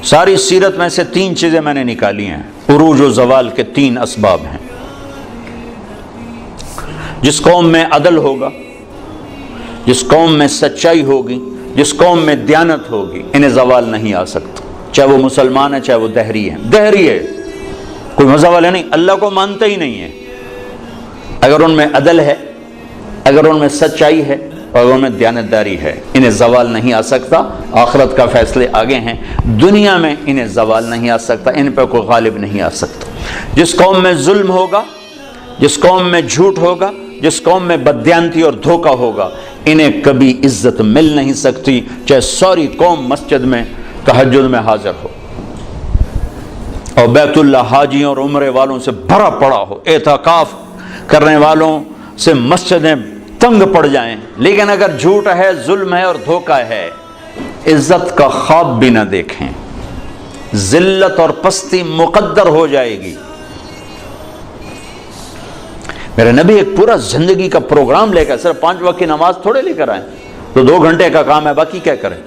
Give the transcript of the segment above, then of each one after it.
ساری سیرت میں سے 3 چیزیں میں نے نکالی ہیں، عروج و زوال کے 3 اسباب ہیں۔ جس قوم میں عدل ہوگا، جس قوم میں سچائی ہوگی، جس قوم میں دیانت ہوگی، انہیں زوال نہیں آ سکتا، چاہے وہ مسلمان ہے چاہے وہ دہری ہے۔ دہری ہے کوئی مذہب والے نہیں، اللہ کو مانتا ہی نہیں ہے، اگر ان میں عدل ہے، اگر ان میں سچائی ہے اور ان میں دیانتداری ہے، انہیں زوال نہیں آ سکتا۔ آخرت کا فیصلے آگے ہیں، دنیا میں انہیں زوال نہیں آ سکتا، ان پہ کوئی غالب نہیں آ سکتا۔ جس قوم میں ظلم ہوگا، جس قوم میں جھوٹ ہوگا، جس قوم میں بددیانتی اور دھوکہ ہوگا، انہیں کبھی عزت مل نہیں سکتی، چاہے ساری قوم مسجد میں تہجد میں حاضر ہو اور بیت اللہ حاجیوں اور عمرے والوں سے بھرا پڑا ہو، اعتکاف کرنے والوں سے مسجدیں تنگ پڑ جائیں، لیکن اگر جھوٹ ہے، ظلم ہے اور دھوکہ ہے، عزت کا خواب بھی نہ دیکھیں، ذلت اور پستی مقدر ہو جائے گی۔ میرے نبی ایک پورا زندگی کا پروگرام لے کر، صرف 5 وقت کی نماز تھوڑے لے کر آئے تو 2 گھنٹے کا کام ہے، باقی کیا کریں؟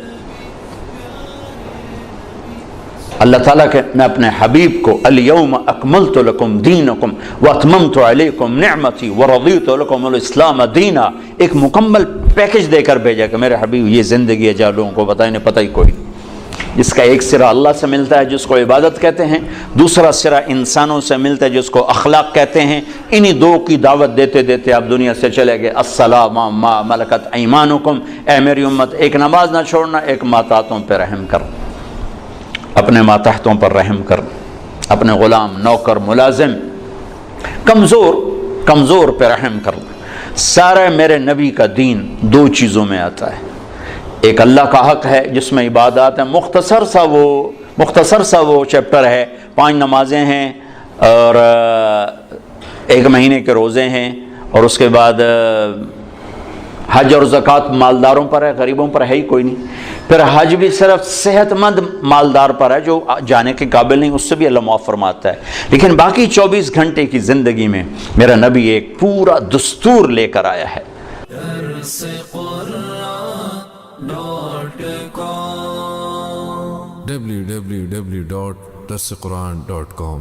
اللہ تعالیٰ کہ میں اپنے حبیب کو الیوم اکملت لکم دینکم واتممت علیکم نعمتی ورضیت لکم الاسلام دینا، ایک مکمل پیکج دے کر بھیجا کہ میرے حبیب یہ زندگی ہے، جہاں لوگوں کو بتائیں انہیں پتہ ہی کوئی نہیں۔ جس کا ایک سرا اللہ سے ملتا ہے جس کو عبادت کہتے ہیں، دوسرا سرا انسانوں سے ملتا ہے جس کو اخلاق کہتے ہیں۔ انہی 2 کی دعوت دیتے دیتے آپ دنیا سے چلے گئے۔ السلام ما ملکت ایمانکم، اے میری امت، ایک نماز نہ چھوڑنا، ایک ماتحتوں پہ رحم کرنا، اپنے ماتحتوں پر رحم کرنا، اپنے غلام، نوکر، ملازم، کمزور پہ رحم کرنا۔ سارے میرے نبی کا دین 2 چیزوں میں آتا ہے، ایک اللہ کا حق ہے جس میں عبادات ہیں، مختصر سا وہ چیپٹر ہے، 5 نمازیں ہیں اور 1 مہینے کے روزے ہیں، اور اس کے بعد حج اور زکوٰۃ مالداروں پر ہے، غریبوں پر ہے ہی کوئی نہیں۔ پھر حج بھی صرف صحت مند مالدار پر ہے، جو جانے کے قابل نہیں اس سے بھی اللہ معاف فرماتا ہے۔ لیکن باقی 24 گھنٹے کی زندگی میں میرا نبی ایک پورا دستور لے کر آیا ہے۔ www.darsequran.com